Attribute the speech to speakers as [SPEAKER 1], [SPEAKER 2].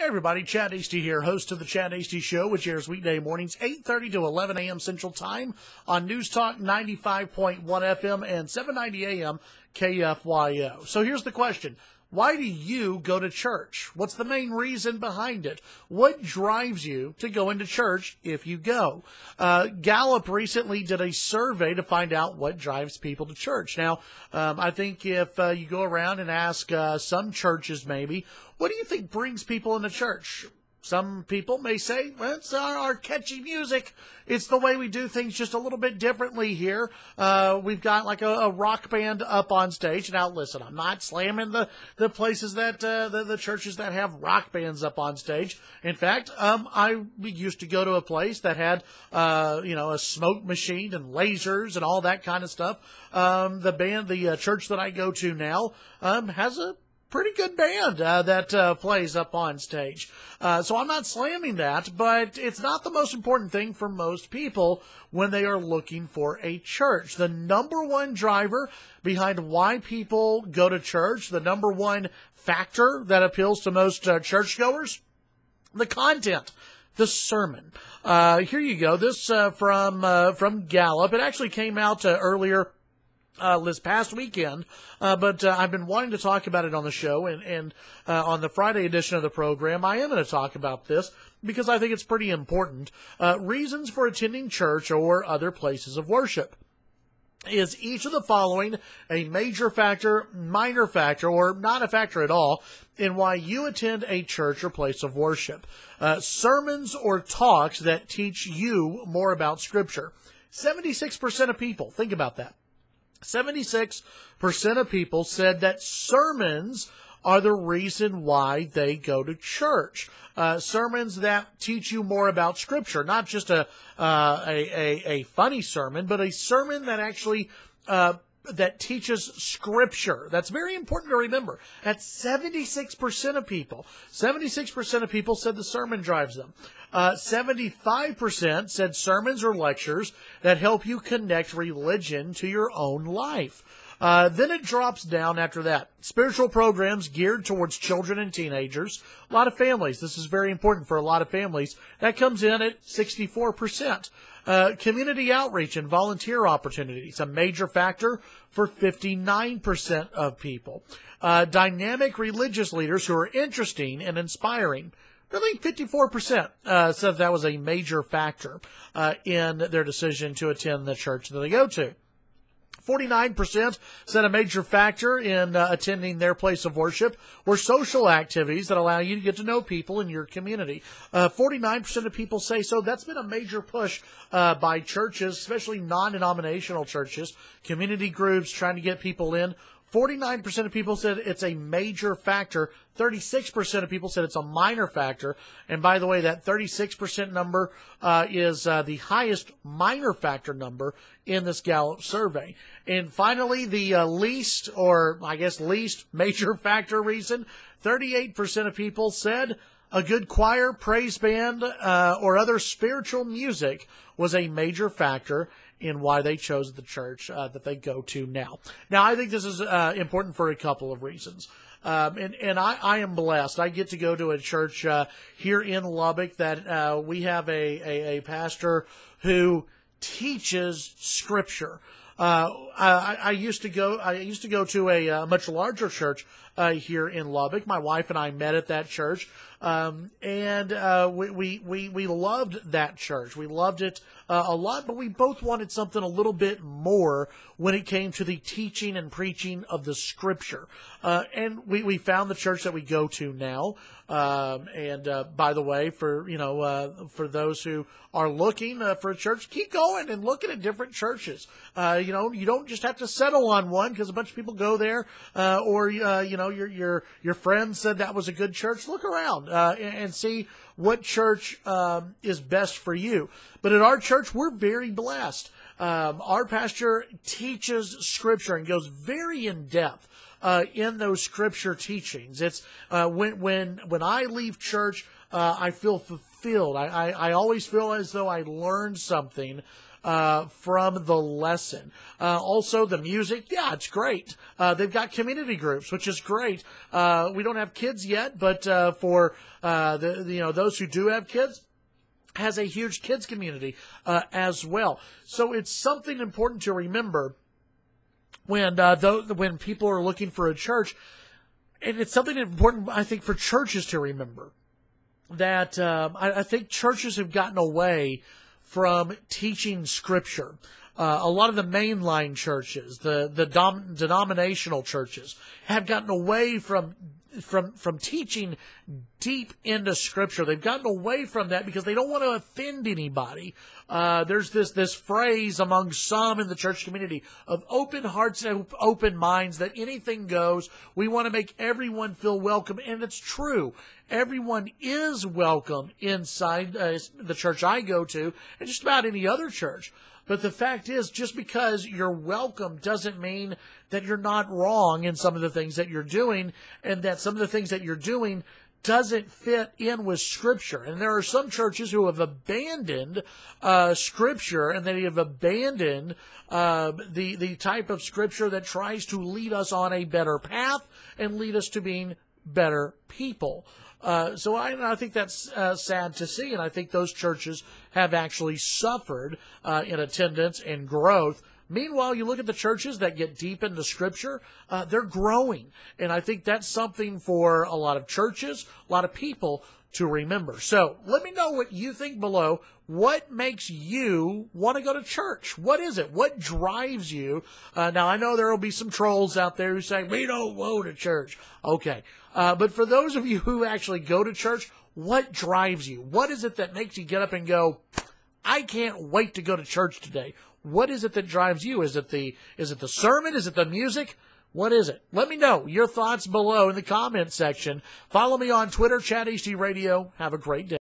[SPEAKER 1] Hey everybody, Chad Hasty here, host of the Chad Hasty Show, which airs weekday mornings 8:30 to 11 a.m. Central Time on News Talk 95.1 FM and 790 a.m. KFYO. So here's the question. Why do you go to church? What's the main reason behind it? What drives you to go into church if you go? Gallup recently did a survey to find out what drives people to church. Now, I think if you go around and ask some churches maybe, what do you think brings people into church? Some people may say, well, it's our catchy music. It's the way we do things just a little bit differently here. We've got like a rock band up on stage. Now, listen, I'm not slamming the places that, the churches that have rock bands up on stage. In fact, we used to go to a place that had, a smoke machine and lasers and all that kind of stuff. The church that I go to now, has a pretty good band that plays up on stage. So I'm not slamming that, but it's not the most important thing for most people when they are looking for a church. The number one driver behind why people go to church, the number one factor that appeals to most churchgoers, the content. The sermon. Here you go. This from Gallup. It actually came out earlier this past weekend, but I've been wanting to talk about it on the show, and on the Friday edition of the program, I am going to talk about this because I think it's pretty important. Reasons for attending church or other places of worship. Is each of the following a major factor, minor factor, or not a factor at all in why you attend a church or place of worship? Sermons or talks that teach you more about Scripture. 76% of people, think about that. 76% of people said that sermons are the reason why they go to church. Sermons that teach you more about Scripture, not just a funny sermon, but a sermon that actually that teaches Scripture. That's very important to remember. That's 76% of people. 76% of people said the sermon drives them. 75% said sermons or lectures that help you connect religion to your own life. Then it drops down after that. Spiritual programs geared towards children and teenagers. A lot of families. This is very important for a lot of families. That comes in at 64%. Community outreach and volunteer opportunities, a major factor for 59% of people. Dynamic religious leaders who are interesting and inspiring. Really, 54% said that was a major factor in their decision to attend the church that they go to. 49% said a major factor in attending their place of worship were social activities that allow you to get to know people in your community. 49% of people say so. That's been a major push by churches, especially non-denominational churches, community groups trying to get people in. 49% of people said it's a major factor. 36% of people said it's a minor factor. And by the way, that 36% number is the highest minor factor number in this Gallup survey. And finally, the least major factor reason, 38% of people said a good choir, praise band, or other spiritual music was a major factor in why they chose the church that they go to now. Now, I think this is important for a couple of reasons. And I am blessed. I get to go to a church here in Lubbock that we have a pastor who teaches Scripture. I used to go to a much larger church here in Lubbock. My wife and I met at that church, and we loved that church. We loved it a lot, but we both wanted something a little bit more when it came to the teaching and preaching of the Scripture. And we found the church that we go to now. By the way, for those who are looking for a church, keep going and looking at different churches. You don't just have to settle on one because a bunch of people go there, or your friend said that was a good church. Look around and see what church is best for you. But at our church, we're very blessed. Our pastor teaches Scripture and goes very in depth in those Scripture teachings. It's when I leave church, I feel fulfilled. I always feel as though I learned something from the lesson. Also, the music, yeah, it's great. They've got community groups, which is great. We don't have kids yet, but for those who do have kids, has a huge kids community as well. So it's something important to remember when people are looking for a church, and it's something important, I think, for churches to remember, that I think churches have gotten away from teaching Scripture. A lot of the mainline churches, the denominational churches, have gotten away from teaching deep into Scripture. They've gotten away from that because they don't want to offend anybody. There's this phrase among some in the church community of open hearts and open minds, that anything goes. We want to make everyone feel welcome, and it's true. Everyone is welcome inside the church I go to, and just about any other church. But the fact is, just because you're welcome doesn't mean that you're not wrong in some of the things that you're doing, and that some of the things that you're doing doesn't fit in with Scripture. And there are some churches who have abandoned Scripture, and they have abandoned the type of Scripture that tries to lead us on a better path and lead us to being better people. So I think that's sad to see, and I think those churches have actually suffered in attendance and growth. Meanwhile, you look at the churches that get deep into Scripture, they're growing. And I think that's something for a lot of churches, a lot of people to remember. So let me know what you think below. What makes you want to go to church? What is it? What drives you? Now, I know there will be some trolls out there who say, we don't go to church. Okay. But for those of you who actually go to church, what drives you? What is it that makes you get up and go, I can't wait to go to church today? What is it that drives you? Is it the sermon? Is it the music? What is it? Let me know your thoughts below in the comment section. Follow me on Twitter, Chat HD Radio. Have a great day.